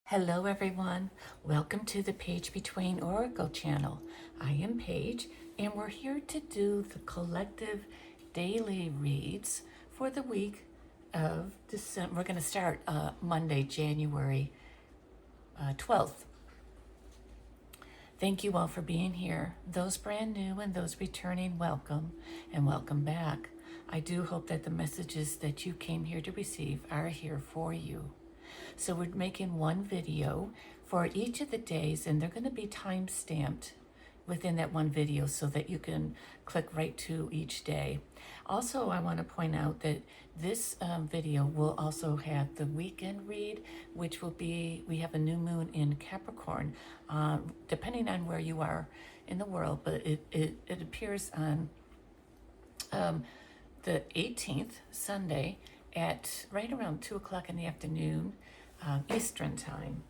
Hello everyone, welcome to the Page Between Oracle channel. I am Paige and we're here to do the collective daily reads for the week of December. We're going to start Monday, January 12th. Thank you all for being here. Those brand new and those returning, welcome and welcome back. I do hope that the messages that you came here to receive are here for you. So we're making one video for each of the days, and they're going to be time stamped within that one video so that you can click right to each day. Also, I want to point out that this video will also have the weekend read, which will be, we have a new moon in Capricorn, depending on where you are in the world, but it appears on the 18th, Sunday, at right around 2 o'clock in the afternoon, Eastern time.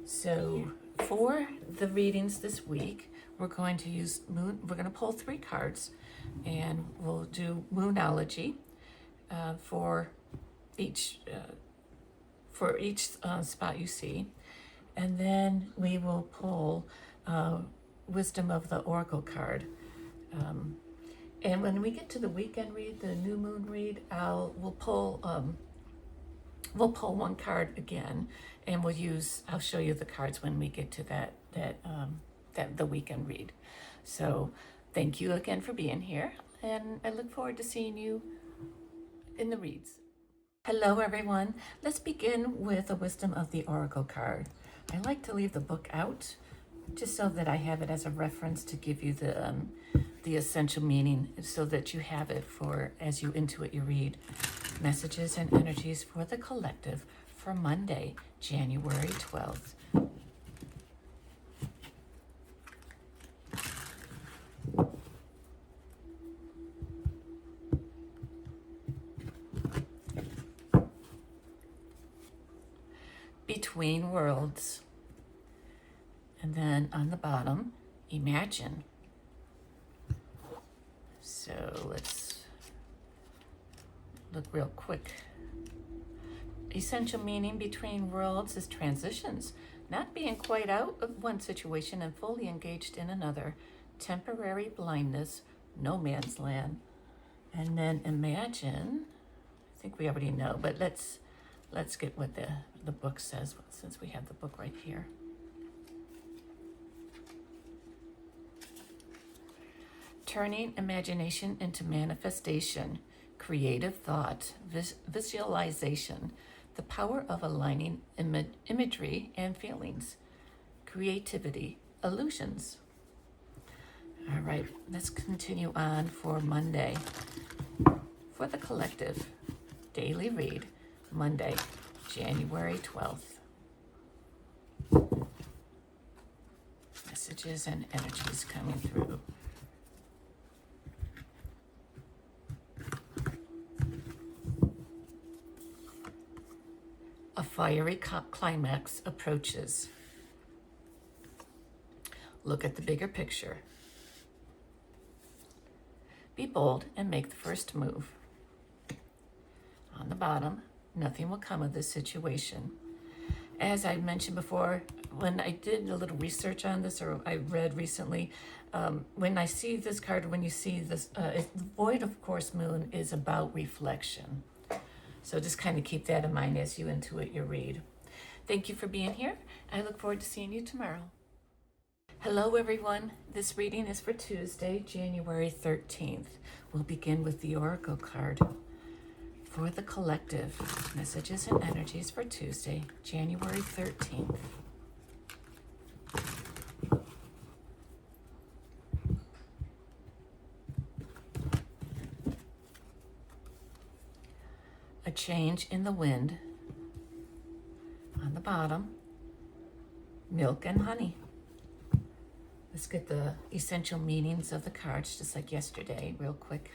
So for the readings this week, we're going to use moon. We're going to pull 3 cards, and we'll do Moonology for each spot you see, and then we will pull Wisdom of the Oracle card. And when we get to the weekend read, the new moon read, we'll pull one card again, and I'll show you the cards when we get to the weekend read. So thank you again for being here, and I look forward to seeing you in the reads. Hello everyone. Let's begin with the Wisdom of the Oracle card. I like to leave the book out just so that I have it as a reference to give you the essential meaning, so that you have it for as you intuit your read. Messages and energies for the collective for Monday, January 12th. Between worlds. And then on the bottom, imagine. So let's look real quick. Essential meaning between worlds is transitions, not being quite out of one situation and fully engaged in another. Temporary blindness, no man's land. And then imagine, I think we already know, but let's get what the book says, since we have the book right here. Turning imagination into manifestation, creative thought, visualization, the power of aligning imagery and feelings, creativity, illusions. All right, let's continue on for Monday. For the collective daily read, Monday, January 12th. Messages and energies coming through. A fiery climax approaches. Look at the bigger picture. Be bold and make the first move. On the bottom, nothing will come of this situation. As I mentioned before, when I did a little research on this, or I read recently, when I see this card, when you see this, the void of course moon is about reflection. So just kind of keep that in mind as you intuit your read. Thank you for being here. I look forward to seeing you tomorrow. Hello everyone. This reading is for Tuesday, January 13th. We'll begin with the Oracle card. For the collective, messages and energies for Tuesday, January 13th. A change in the wind. On the bottom, milk and honey. Let's get the essential meanings of the cards, just like yesterday, real quick.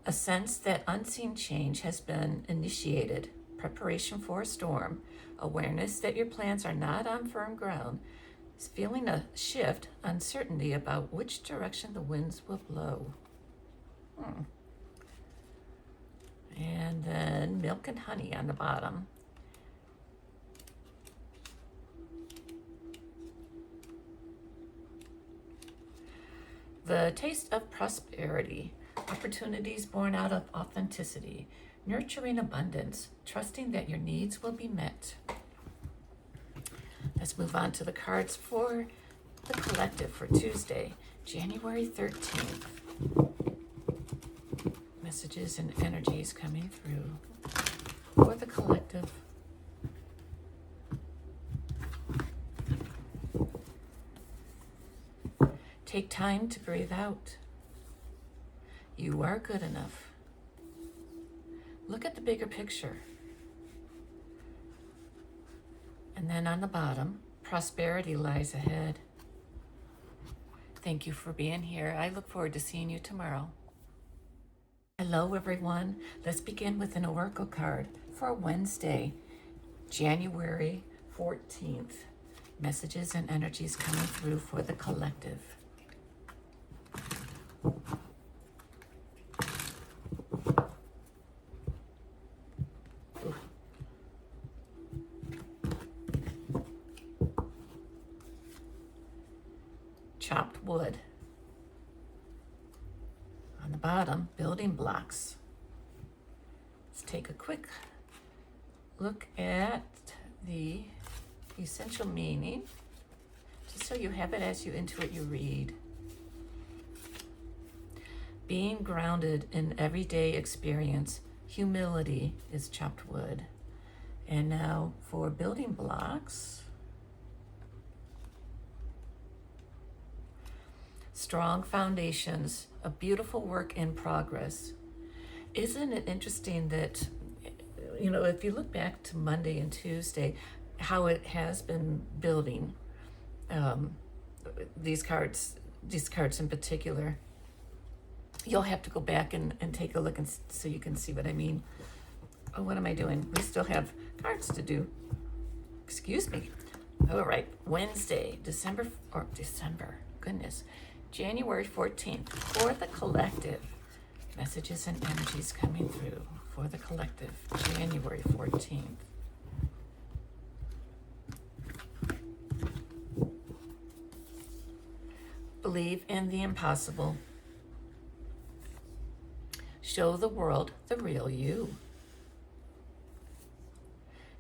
A sense that unseen change has been initiated. Preparation for a storm. Awareness that your plans are not on firm ground. Feeling a shift, uncertainty about which direction the winds will blow. milk and honey on the bottom. The taste of prosperity, opportunities born out of authenticity, nurturing abundance, trusting that your needs will be met. Let's move on to the cards for the collective for Tuesday, January 13th. Messages and energies coming through for the collective. Take time to breathe out. You are good enough. Look at the bigger picture. And then on the bottom, prosperity lies ahead. Thank you for being here. I look forward to seeing you tomorrow. Hello, everyone. Let's begin with an oracle card for Wednesday, January 14th. Messages and energies coming through for the collective. Chopped wood. On the bottom, building blocks. Let's take a quick look at the essential meaning, just so you have it as you intuit, you read. Being grounded in everyday experience, humility is chopped wood. And now for building blocks. Strong foundations, a beautiful work in progress. Isn't it interesting that, if you look back to Monday and Tuesday, how it has been building, these cards in particular, you'll have to go back and take a look so you can see what I mean. Oh, what am I doing? We still have cards to do. Excuse me. All right, Wednesday, January 14th, for the collective. Messages and energies coming through for the collective, January 14th. Believe in the impossible. Show the world the real you.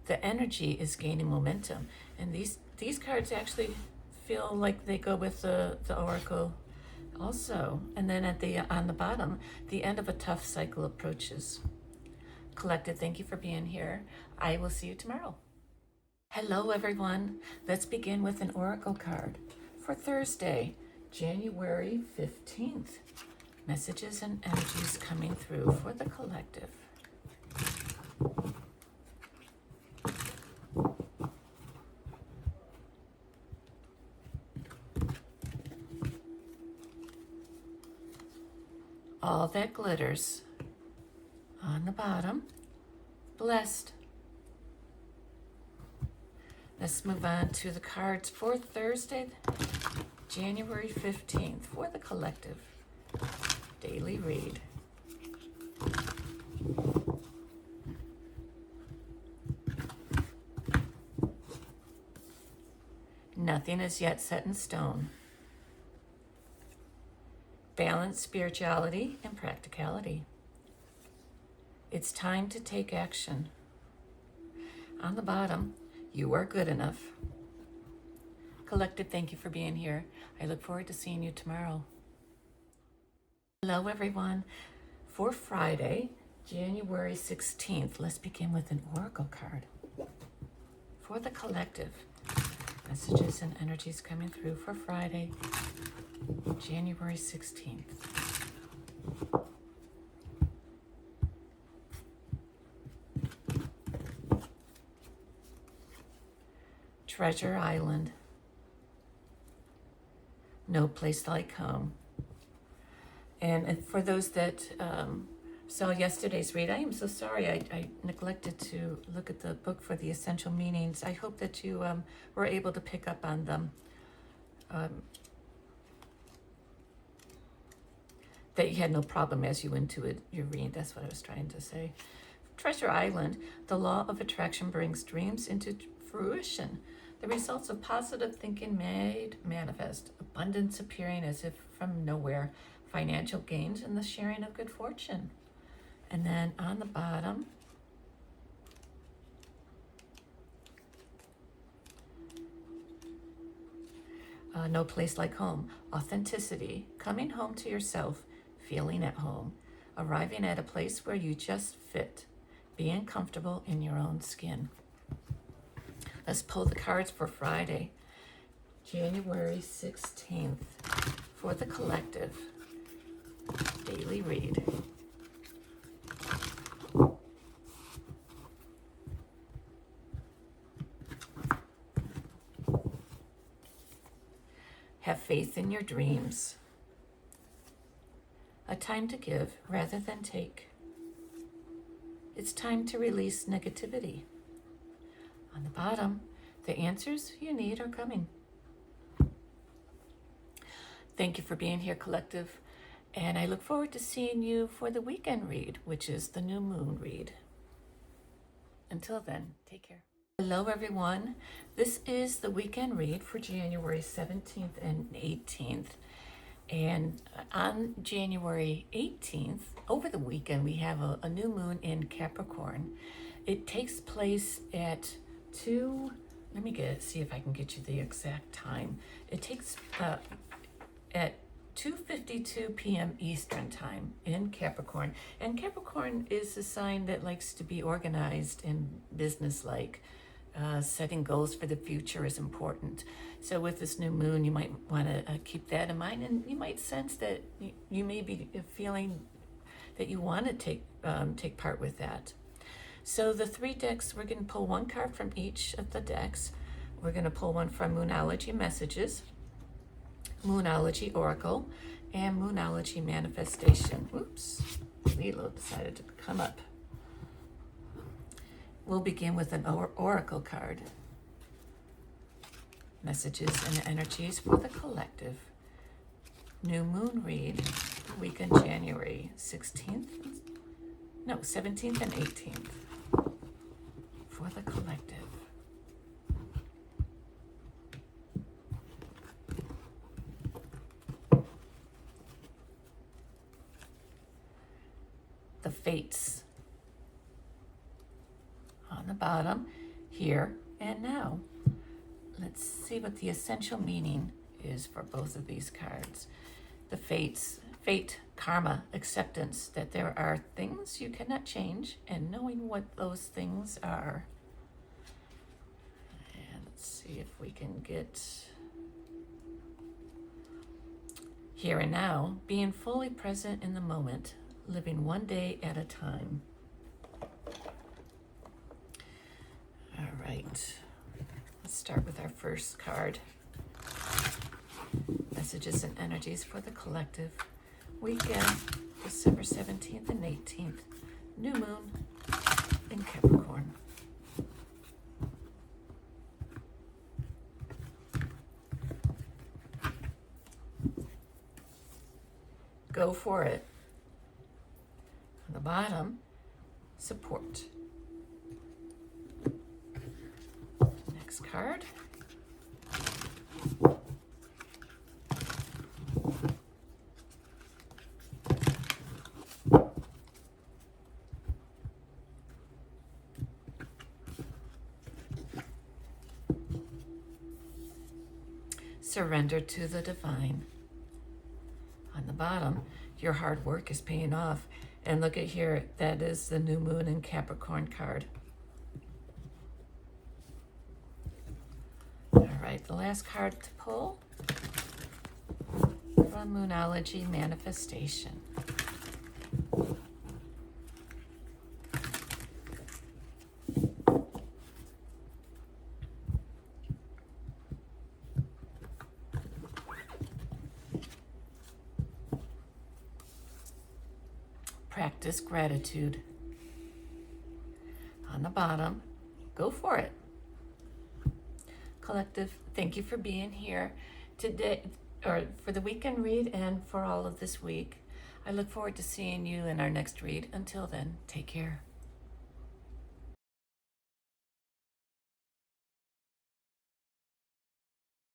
The energy is gaining momentum, and these cards actually feel like they go with the oracle also. And then on the bottom, the end of a tough cycle approaches. Collective, thank you for being here. I will see you tomorrow. Hello, everyone. Let's begin with an oracle card for Thursday, January 15th. Messages and energies coming through for the collective. All that glitters. On the bottom, blessed. Let's move on to the cards for Thursday, January 15th, for the collective. Daily read. Nothing is yet set in stone. Balance spirituality and practicality. It's time to take action. On the bottom, you are good enough. Collective, thank you for being here. I look forward to seeing you tomorrow. Hello, everyone. For Friday, January 16th, let's begin with an oracle card for the collective. Messages and energies coming through for Friday, January 16th. Treasure Island. No place like home. And for those that saw yesterday's read, I am so sorry I neglected to look at the book for the essential meanings. I hope that you were able to pick up on them. That you had no problem as you intuit your read. That's what I was trying to say. Treasure Island, the law of attraction brings dreams into fruition. The results of positive thinking made manifest. Abundance appearing as if from nowhere. Financial gains and the sharing of good fortune. And then on the bottom, no place like home. Authenticity, coming home to yourself, feeling at home, arriving at a place where you just fit, being comfortable in your own skin. Let's pull the cards for Friday, January 16th, for the collective daily read. Have faith in your dreams. A time to give rather than take. It's time to release negativity. On the bottom, the answers you need are coming. Thank you for being here, collective, and I look forward to seeing you for the weekend read, which is the new moon read. Until then, take care. Hello, everyone. This is the weekend read for January 17th and 18th. And on January 18th, over the weekend, we have a new moon in Capricorn. It takes place at see if I can get you the exact time. It takes at 2:52 p.m. Eastern time in Capricorn. And Capricorn is a sign that likes to be organized and businesslike. Setting goals for the future is important. So with this new moon, you might want to keep that in mind, and you might sense that you may be feeling that you want to take part with that. So the three decks, we're going to pull one card from each of the decks. We're going to pull one from Moonology Messages, Moonology Oracle, and Moonology Manifestation. Oops, Lilo decided to come up. We'll begin with an oracle card. Messages and energies for the collective. New moon read, weekend January 17th and 18th for the collective. The fates. On the bottom, here and now. Let's see what the essential meaning is for both of these cards. The fates, fate, karma, acceptance, that there are things you cannot change, and knowing what those things are. And let's see if we can get here and now, being fully present in the moment, living one day at a time. All right, let's start with our first card. Messages and energies for the collective. Weekend, December 17th and 18th. New moon in Capricorn. Go for it. On the bottom, support. Next card. Surrender to the divine. On the bottom, your hard work is paying off. And look at here, that is the new moon in Capricorn card. All right, the last card to pull from Moonology Manifestation. Practice gratitude. On the bottom, go for it. Collective, thank you for being here today, or for the weekend read and for all of this week. I look forward to seeing you in our next read. Until then, take care.